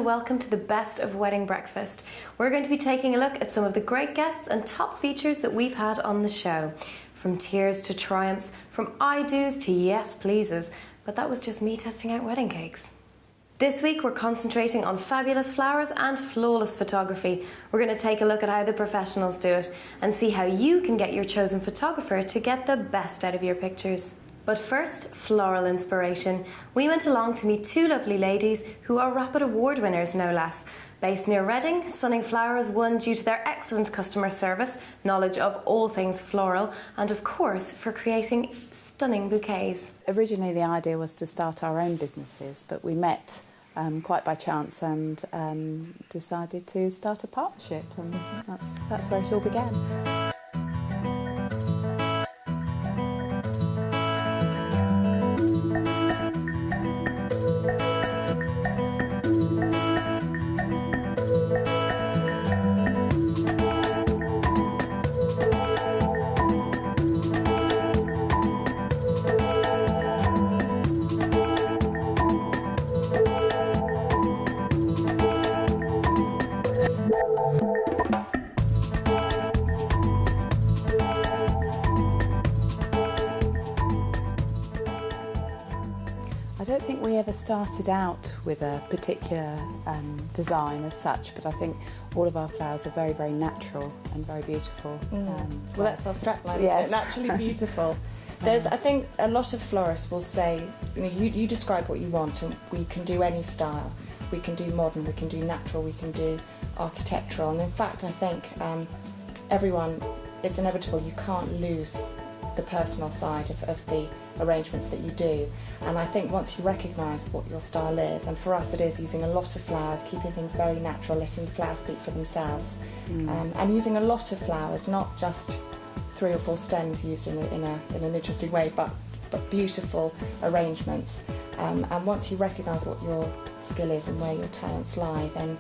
and welcome to the Best of Wedding Breakfast. We're going to be taking a look at some of the great guests and top features that we've had on the show. From tears to triumphs, from I do's to yes pleases, but that was just me testing out wedding cakes. This week we're concentrating on fabulous flowers and flawless photography. We're going to take a look at how the professionals do it and see how you can get your chosen photographer to get the best out of your pictures. But first, floral inspiration. We went along to meet two lovely ladies who are Rapid Award winners, no less. Based near Reading, Stunning Flowers won due to their excellent customer service, knowledge of all things floral, and of course for creating stunning bouquets. Originally the idea was to start our own businesses, but we met quite by chance and decided to start a partnership, and that's where it all began. I don't think we ever started out with a particular design as such, but I think all of our flowers are very, very natural and very beautiful. Well, that's our strapline, yes. isn't it? Naturally beautiful. I think a lot of florists will say, you describe what you want and we can do any style. We can do modern, we can do natural, we can do architectural. And in fact, I think everyone, it's inevitable, you can't lose the personal side of the arrangements that you do. And I think once you recognise what your style is, and for us it is using a lot of flowers, keeping things very natural, letting the flowers speak for themselves, and using a lot of flowers, not just 3 or 4 stems used in an interesting way, but beautiful arrangements. And once you recognise what your skill is and where your talents lie, then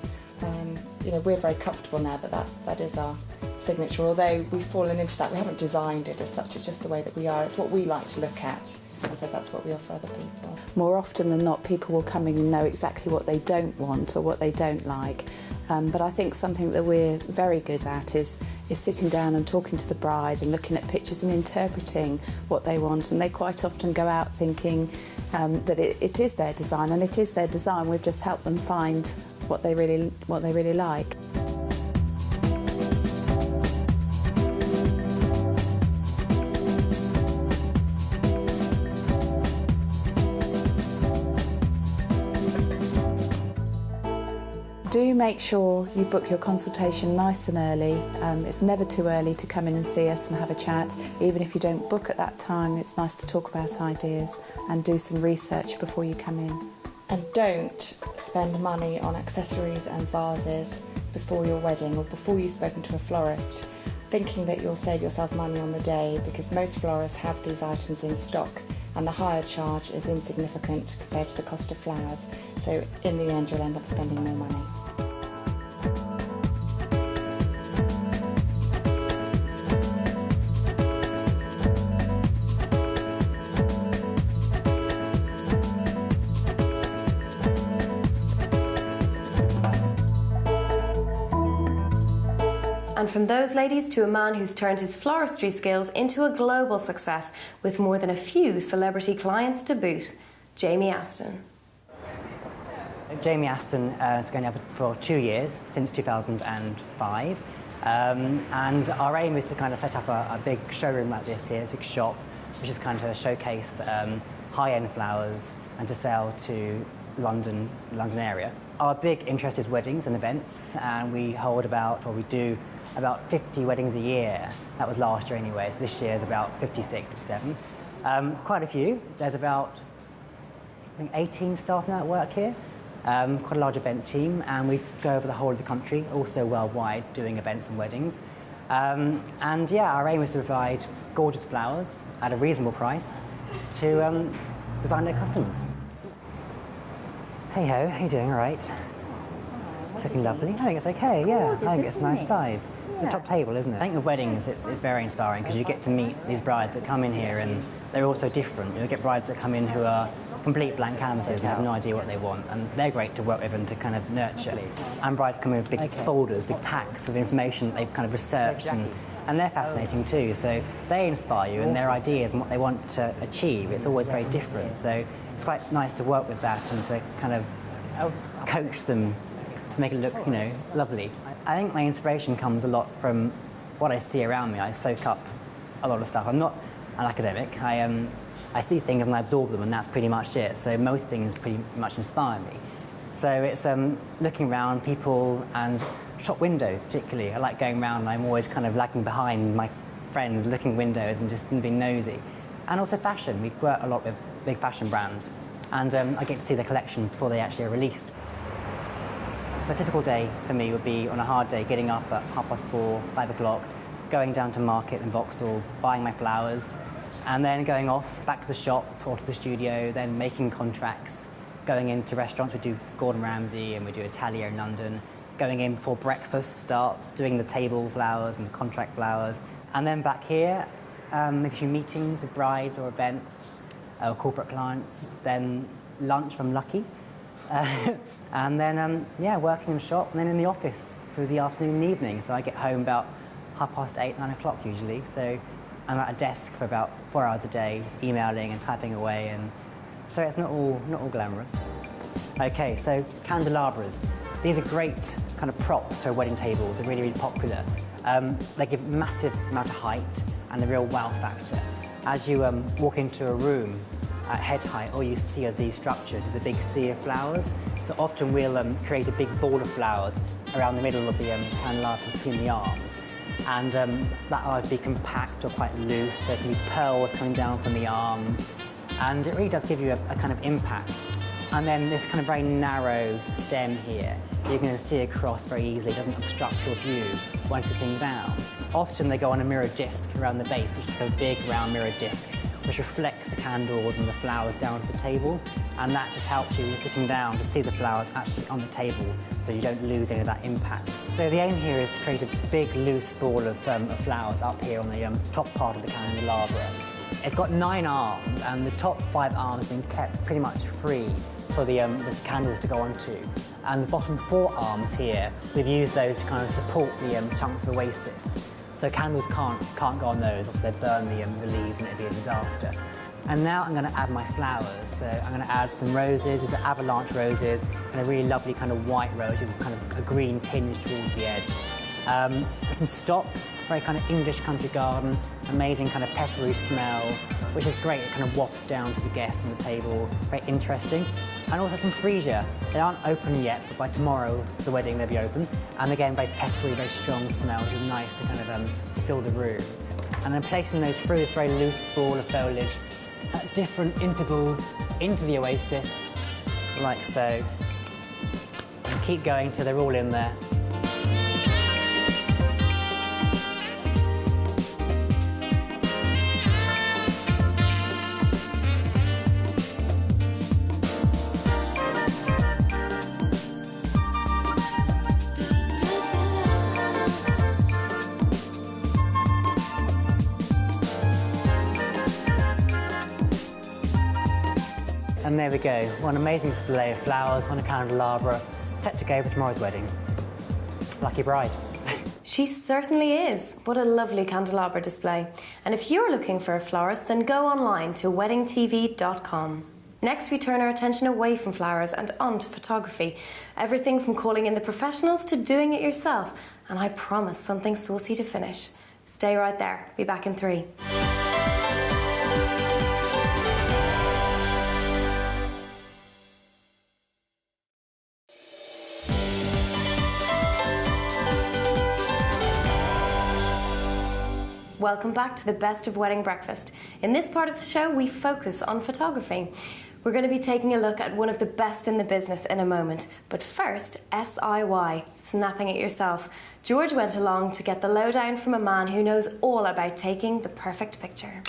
we're very comfortable now that is our signature. Although we've fallen into that, we haven't designed it as such, it's just the way that we are. It's what we like to look at, and so that's what we offer other people. More often than not, people will come in and know exactly what they don't want or what they don't like. But I think something that we're very good at is sitting down and talking to the bride and looking at pictures and interpreting what they want. And they quite often go out thinking that it is their design, and it is their design. We've just helped them find what they really like. Do make sure you book your consultation nice and early. It's never too early to come in and see us and have a chat. Even if you don't book at that time, it's nice to talk about ideas and do some research before you come in. And don't spend money on accessories and vases before your wedding or before you've spoken to a florist, thinking that you'll save yourself money on the day, because most florists have these items in stock and the hire charge is insignificant compared to the cost of flowers. So in the end, you'll end up spending more money. And from those ladies to a man who's turned his floristry skills into a global success with more than a few celebrity clients to boot, Jamie Aston. Jamie Aston has been going for 2 years, since 2005. And our aim is to kind of set up a big showroom like this here, this big shop, which is kind of showcase high-end flowers and to sell to London area. Our big interest is weddings and events, and we do about 50 weddings a year. That was last year anyway, so this year is about 56, 57. It's quite a few. There's about, I think, 18 staff now that work here. Quite a large event team, and we go over the whole of the country, also worldwide, doing events and weddings. And yeah, our aim is to provide gorgeous flowers at a reasonable price to design their customers. Hey ho, how you doing? All right? It's looking lovely. I think it's okay, yeah. I think it's a nice size. It's a top table, isn't it? I think with weddings, it's very inspiring because you get to meet these brides that come in here, and they're all so different. You'll get brides that come in who are complete blank canvases and have no idea what they want, and they're great to work with and to kind of nurture. And brides come in with big folders, big packs of information that they've kind of researched, and they're fascinating too. So they inspire you, and their ideas and what they want to achieve, it's always very different. So it's quite nice to work with that and to kind of coach them to make it look, you know, lovely. I think my inspiration comes a lot from what I see around me. I soak up a lot of stuff. I'm not an academic. I see things and I absorb them, and that's pretty much it. So most things pretty much inspire me. So it's looking around people and shop windows particularly. I like going around and I'm always kind of lagging behind my friends, looking windows and just being nosy. And also fashion. We work a lot with big fashion brands, and I get to see the collections before they actually are released. A typical day for me would be, on a hard day, getting up at 4:30, 5 o'clock, going down to market in Vauxhall, buying my flowers, and then going off back to the shop or to the studio, then making contracts, going into restaurants. We do Gordon Ramsay and we do Italia in London, going in before breakfast starts, doing the table flowers and the contract flowers, and then back here, maybe a few meetings with brides or events or corporate clients, then lunch from Lucky, and then, yeah, working in the shop, and then in the office through the afternoon and evening. So I get home about 8:30, 9 o'clock usually. So I'm at a desk for about 4 hours a day, just emailing and typing away, and so it's not all glamorous. Okay, so candelabras. These are great kind of props for wedding tables. They're really, really popular. They give massive amount of height and a real wow factor. As you walk into a room at head height, all you see are these structures. There's a big sea of flowers. So often we'll create a big ball of flowers around the middle of the candelabra between the arms. And that either be compact or quite loose. There can be pearls coming down from the arms. And it really does give you a kind of impact. And then this kind of very narrow stem here, you're going to see across very easily. It doesn't obstruct your view once it's sitting down. Often they go on a mirror disc around the base, which is a big round mirror disc, which reflects the candles and the flowers down to the table. And that just helps you, when you're sitting down, to see the flowers actually on the table, so you don't lose any of that impact. So the aim here is to create a big loose ball of flowers up here on the top part of the candelabra. It's got 9 arms, and the top 5 arms have been kept pretty much free for the candles to go onto. And the bottom 4 arms here, we've used those to kind of support the chunks of the oasis. So candles can't go on those, or they burn the leaves and it'd be a disaster. And now I'm going to add my flowers. So I'm going to add some roses. These are avalanche roses, and a really lovely kind of white rose with kind of a green tinge towards the edge. Some stocks, very kind of English country garden, amazing kind of peppery smell, which is great. It kind of wafts down to the guests on the table, very interesting. And also some freesia. They aren't open yet, but by tomorrow, the wedding, they'll be open. And again, very peppery, very strong smell, which is nice to kind of fill the room. And then placing those through this very loose ball of foliage at different intervals into the oasis, like so. And keep going till they're all in there. And there we go, what an amazing display of flowers on a candelabra, set to go for tomorrow's wedding. Lucky bride. She certainly is. What a lovely candelabra display. And if you're looking for a florist, then go online to weddingtv.com. Next, we turn our attention away from flowers and onto photography. Everything from calling in the professionals to doing it yourself. And I promise something saucy to finish. Stay right there. Be back in 3. Welcome back to the Best of Wedding Breakfast. In this part of the show, we focus on photography. We're going to be taking a look at one of the best in the business in a moment. But first, SIY, snapping it yourself. George went along to get the lowdown from a man who knows all about taking the perfect picture.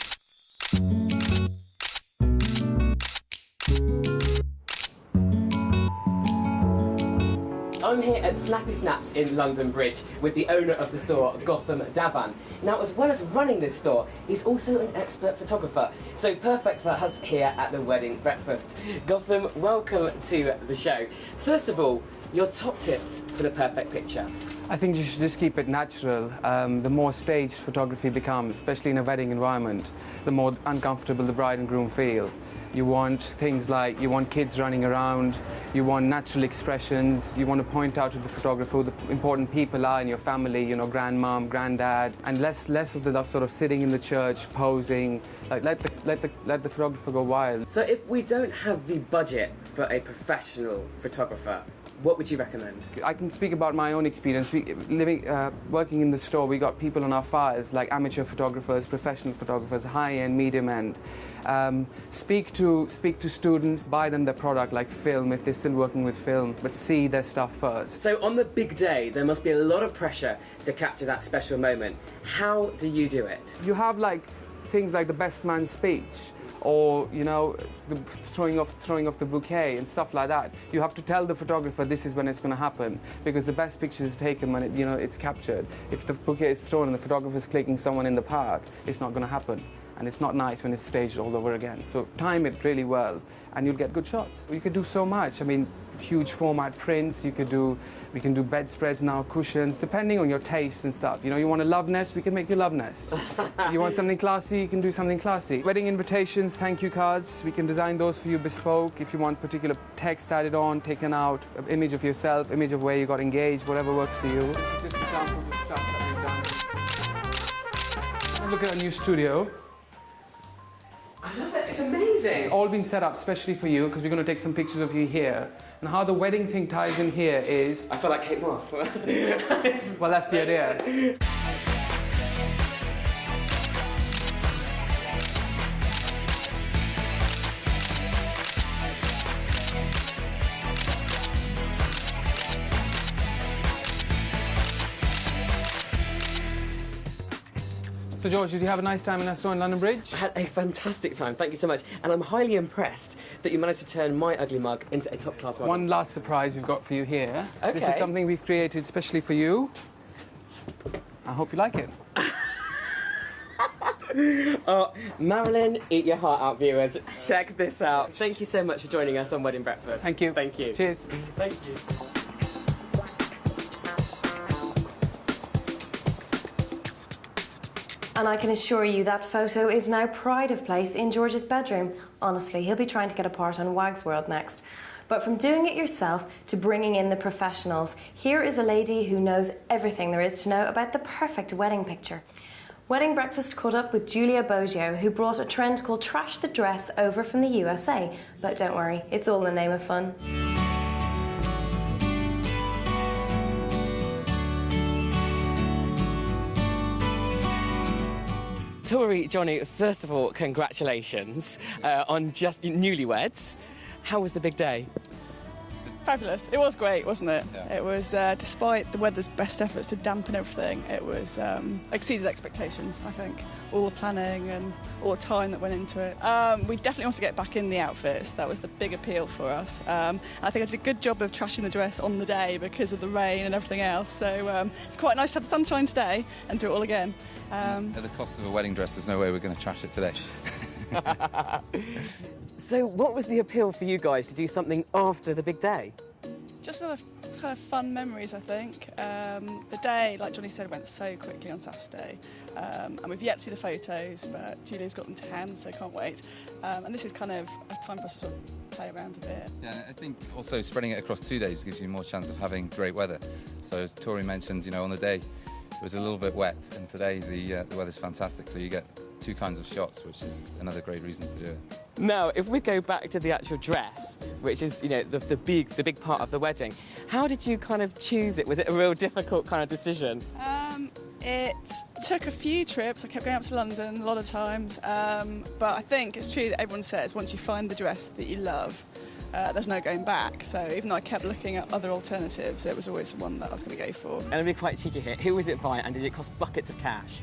I'm here at Snappy Snaps in London Bridge with the owner of the store, Gotham Davan. Now, as well as running this store, he's also an expert photographer, so perfect for us here at the wedding breakfast. Gotham, welcome to the show. First of all, your top tips for the perfect picture. I think you should just keep it natural. The more staged photography becomes, especially in a wedding environment, the more uncomfortable the bride and groom feel. You want things like, you want kids running around, you want natural expressions, you want to point out to the photographer who the important people are in your family, you know, grandmom, granddad, and less of the sort of sitting in the church, posing. Like, let the photographer go wild. So if we don't have the budget for a professional photographer, what would you recommend? I can speak about my own experience. Working in the store, we got people on our files, like amateur photographers, professional photographers, high-end, medium-end. Speak to students, buy them their product, like film, if they're still working with film, but see their stuff first. So on the big day, there must be a lot of pressure to capture that special moment. How do you do it? You have like things like the best man speech, or, you know, throwing off the bouquet and stuff like that. You have to tell the photographer this is when it's going to happen, because the best picture is taken when it's captured. If the bouquet is thrown and the photographer is clicking someone in the park, it's not going to happen. And it's not nice when it's staged all over again. So time it really well, and you'll get good shots. You could do so much. I mean, huge format prints. We can do bedspreads now, cushions, depending on your taste and stuff. You know, you want a love nest, we can make you love nest. You want something classy, you can do something classy. Wedding invitations, thank you cards, we can design those for you bespoke. If you want particular text added on, taken out, an image of yourself, image of where you got engaged, whatever works for you. This is just examples of stuff that we've done. Look at our new studio. I love it, it's amazing. It's all been set up especially for you, because we're going to take some pictures of you here. And how the wedding thing ties in here is... I feel like Kate Moss. Well, that's the idea. So George, did you have a nice time in our store in London Bridge? I had a fantastic time, thank you so much. And I'm highly impressed that you managed to turn my ugly mug into a top-class one. One last surprise we've got for you here. Okay. This is something we've created especially for you. I hope you like it. Oh, Marilyn, eat your heart out, viewers. Check this out. Thank you so much for joining us on Wedding Breakfast. Thank you. Thank you. Cheers. Thank you. And I can assure you that photo is now pride of place in George's bedroom. Honestly, he'll be trying to get a part on Wag's World next. But from doing it yourself to bringing in the professionals, here is a lady who knows everything there is to know about the perfect wedding picture. Wedding Breakfast caught up with Julia Boggio, who brought a trend called Trash the Dress over from the USA. But don't worry, it's all in the name of fun. Tori, Johnny, first of all, congratulations on just newlyweds. How was the big day? Fabulous. It was great, wasn't it? Yeah. It was, despite the weather's best efforts to dampen everything, it was exceeded expectations, I think. All the planning and all the time that went into it. We definitely want to get back in the outfits. That was the big appeal for us. I think I did a good job of trashing the dress on the day because of the rain and everything else. So it's quite nice to have the sunshine today and do it all again. At the cost of a wedding dress, there's no way we're going to trash it today. So what was the appeal for you guys to do something after the big day? Just another kind of fun memories, I think. The day, like Johnny said, went so quickly on Saturday. And we've yet to see the photos, but Julia's got them to hand, so can't wait. And this is kind of a time for us to sort of play around a bit. Yeah, I think also spreading it across 2 days gives you more chance of having great weather. So as Tori mentioned, you know, on the day it was a little bit wet, and today the weather's fantastic, so you get two kinds of shots, which is another great reason to do it. Now, if we go back to the actual dress, which is, you know, the big part of the wedding, how did you kind of choose it? Was it a real difficult kind of decision? It took a few trips. I kept going up to London a lot of times, but I think it's true that everyone says once you find the dress that you love, there's no going back. So even though I kept looking at other alternatives, it was always the one that I was going to go for. And I'll be quite cheeky here. Who was it by, and did it cost buckets of cash?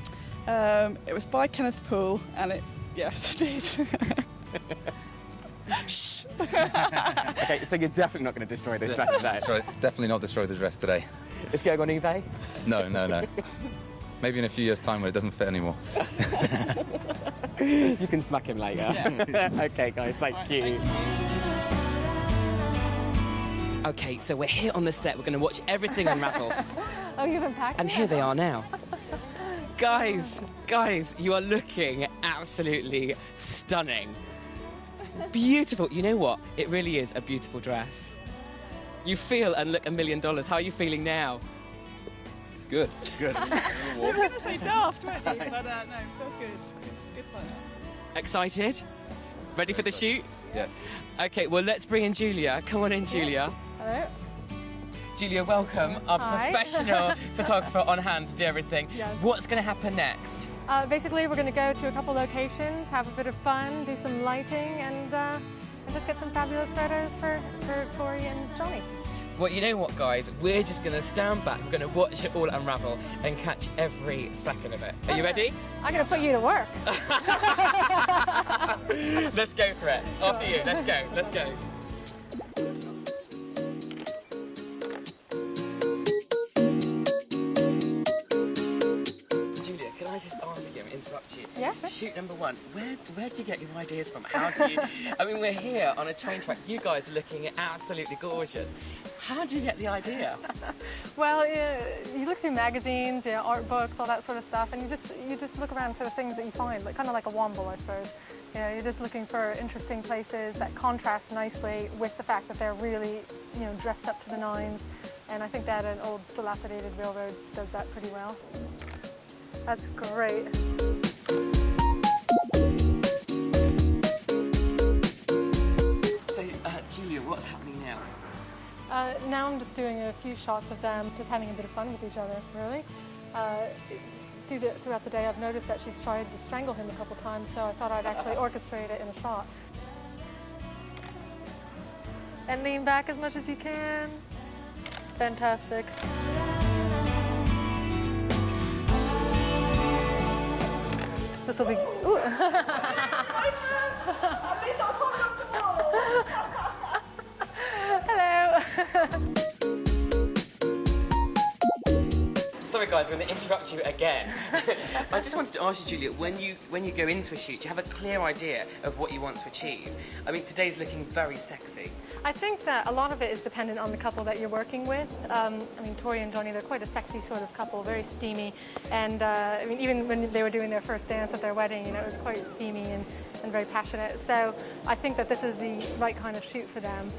It was by Kenneth Poole, and yes, it did. Shh. Okay, so you're definitely not going to destroy this dress today? Definitely not destroy the dress today. It's going on eBay? No. Maybe in a few years' time when it doesn't fit anymore. You can smack him later. Yeah. Okay, guys, thank you. Okay, so we're here on the set. We're going to watch everything unravel. Oh, you've been packing? And here they are now. Guys, you are looking absolutely stunning. Beautiful. You know what? It really is a beautiful dress. You feel and look $1 million. How are you feeling now? Good. You were going to say daft, weren't you? But no, feels good. It's good fun. Excited? Ready for the shoot? Yes. Okay, well, let's bring in Julia. Come on in, Julia. Hello. Julia, welcome. Our Hi. professional photographer on hand to do everything. Yes. What's going to happen next? Basically, we're going to go to a couple locations, have a bit of fun, do some lighting, and just get some fabulous photos for Tori and Johnny. Well, you know what, guys? We're just going to stand back. We're going to watch it all unravel and catch every second of it. Are you ready? I'm going to put you to work. Let's go for it. After you. Let's go. Let's go. Julia, can I just ask you and interrupt you? Yeah, sure. Shoot number one. Where do you get your ideas from? How do you... I mean, we're here on a train track. You guys are looking absolutely gorgeous. How do you get the idea? Well, you look through magazines, art books, all that sort of stuff, and you just look around for the things that you find, kind of like a womble, I suppose. You're just looking for interesting places that contrast nicely with the fact that they're really, dressed up to the nines. And I think that an old dilapidated railroad does that pretty well. That's great. So, Julia, what's happening now? Now I'm just doing a few shots of them, just having a bit of fun with each other, really. Throughout the day, I've noticed that she's tried to strangle him a couple times, so I thought I'd actually orchestrate it in a shot. And lean back as much as you can. Fantastic. This will be... Ooh. Hello. Sorry guys, I'm going to interrupt you again. I just wanted to ask you, Julia, when you go into a shoot, do you have a clear idea of what you want to achieve? I mean, today's looking very sexy. I think that a lot of it is dependent on the couple that you're working with. I mean, Tori and Johnny, they're quite a sexy sort of couple, very steamy. And I mean, even when they were doing their first dance at their wedding, it was quite steamy and very passionate. So I think that this is the right kind of shoot for them.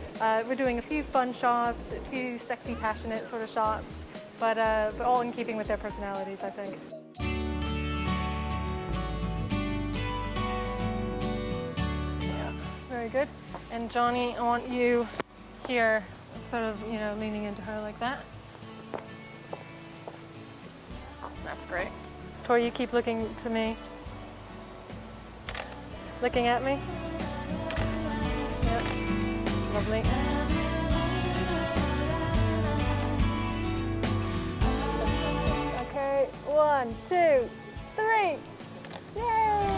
We're doing a few fun shots, a few sexy, passionate sort of shots, but all in keeping with their personalities, I think. Yeah, very good. And Johnny, I want you here, sort of, leaning into her like that. That's great. Tori, you keep looking to me. Looking at me. Yep. Lovely. Okay, 1, 2, 3. Yay!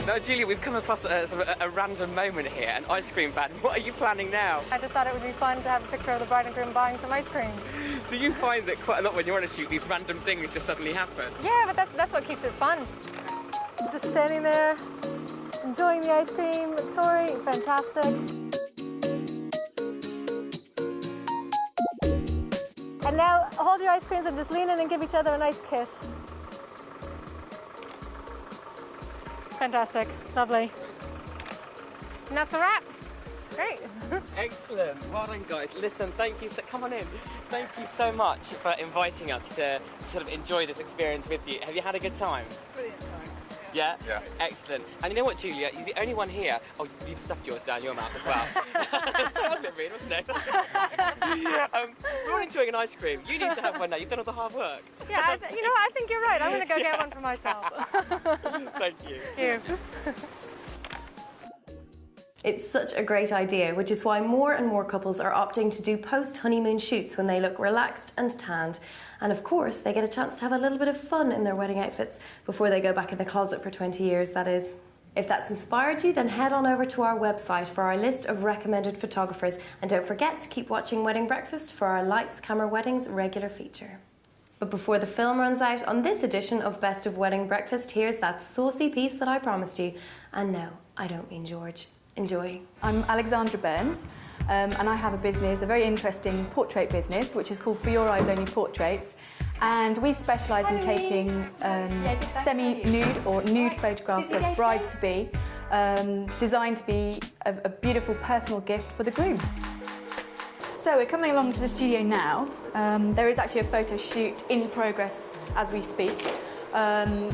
Now, Julia, we've come across a random moment here, an ice cream van. What are you planning now? I just thought it would be fun to have a picture of the bride and groom buying some ice creams. Do you find that quite a lot when you're on a shoot, these random things just suddenly happen? Yeah, but that's what keeps it fun. Just standing there, enjoying the ice cream. Tori, fantastic. And now hold your ice creams and just lean in and give each other a nice kiss. Fantastic, lovely. And that's a wrap. Great. Excellent. Well done, guys. Listen, thank you. Come on in. Thank you so much for inviting us to sort of enjoy this experience with you. Have you had a good time? Brilliant time. Yeah? Yeah. Excellent. And you know what, Julia? You're the only one here. Oh, you've stuffed yours down your mouth as well. So that was a bit rude, wasn't it? We're all enjoying an ice cream. You need to have one now. You've done all the hard work. Yeah, I think you're right. I'm going to go get one for myself. Thank you. Here. It's such a great idea, which is why more and more couples are opting to do post-honeymoon shoots when they look relaxed and tanned. And of course, they get a chance to have a little bit of fun in their wedding outfits before they go back in the closet for 20 years, that is. If that's inspired you, then head on over to our website for our list of recommended photographers, and don't forget to keep watching Wedding Breakfast for our Lights, Camera, Weddings regular feature. But before the film runs out on this edition of Best of Wedding Breakfast, here's that saucy piece that I promised you. And no, I don't mean George. Enjoy. I'm Alexandra Burns, and I have a business, a very interesting portrait business, which is called For Your Eyes Only Portraits. And we specialise in taking semi-nude or nude photographs of brides-to-be, designed to be a beautiful personal gift for the groom. So we're coming along to the studio now. There is actually a photo shoot in progress as we speak.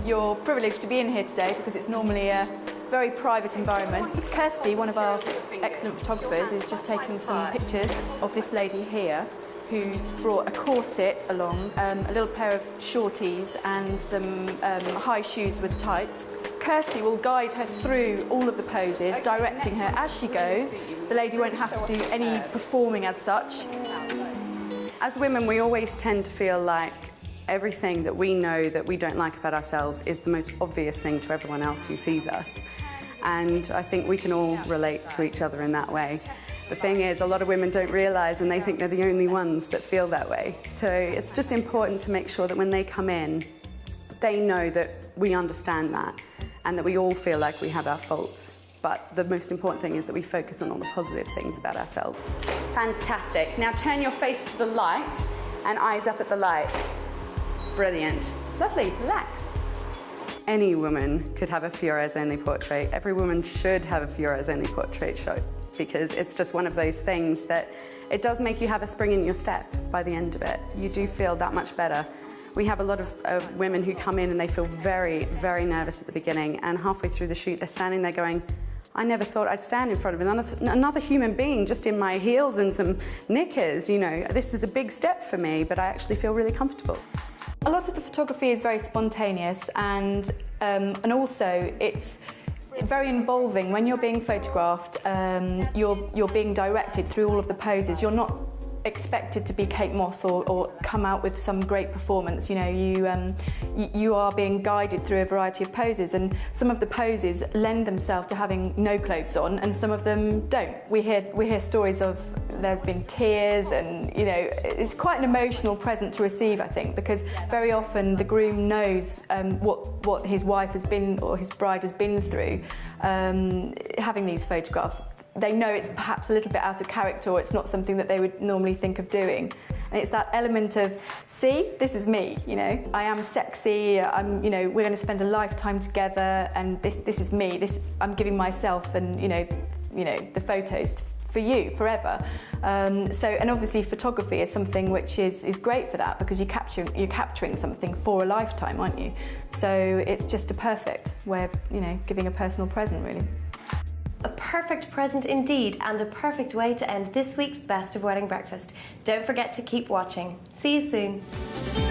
You're privileged to be in here today because it's normally a very private environment. Kirsty, one of our excellent photographers, is just taking some pictures of this lady here, who's brought a corset along, a little pair of shorties and some high shoes with tights. Kirsty will guide her through all of the poses, directing her as she goes. The lady won't have to do any performing as such. As women, we always tend to feel like everything that we know that we don't like about ourselves is the most obvious thing to everyone else who sees us. And I think we can all relate to each other in that way. The thing is, a lot of women don't realise, and they think they're the only ones that feel that way. So it's just important to make sure that when they come in, they know that we understand that and that we all feel like we have our faults. But the most important thing is that we focus on all the positive things about ourselves. Fantastic. Now turn your face to the light and eyes up at the light. Brilliant. Lovely. Relax. Any woman could have a For Your Eyes Only portrait. Every woman should have a For Your Eyes Only portrait shot, because it's just one of those things that it does make you have a spring in your step by the end of it. You do feel that much better. We have a lot of women who come in and they feel very, very nervous at the beginning, and halfway through the shoot they're standing there going, I never thought I'd stand in front of another human being just in my heels and some knickers, you know. This is a big step for me, but I actually feel really comfortable. A lot of the photography is very spontaneous, and also it's very involving. When you're being photographed, you're being directed through all of the poses. You're not expected to be Kate Moss or come out with some great performance. You know, you are being guided through a variety of poses, and some of the poses lend themselves to having no clothes on, and some of them don't. We hear stories of there's been tears, and you know, it's quite an emotional present to receive, I think, because very often the groom knows what his wife has been or his bride has been through having these photographs. They know it's perhaps a little bit out of character, or it's not something that they would normally think of doing. And it's that element of, see, this is me, you know, I am sexy, you know, we're going to spend a lifetime together, and this is me, I'm giving myself and, you know, the photos for you forever. And obviously photography is something which is great for that, because you're capturing something for a lifetime, aren't you? So it's just a perfect way of, you know, giving a personal present, really. A perfect present indeed, and a perfect way to end this week's Best of Wedding Breakfast. Don't forget to keep watching. See you soon.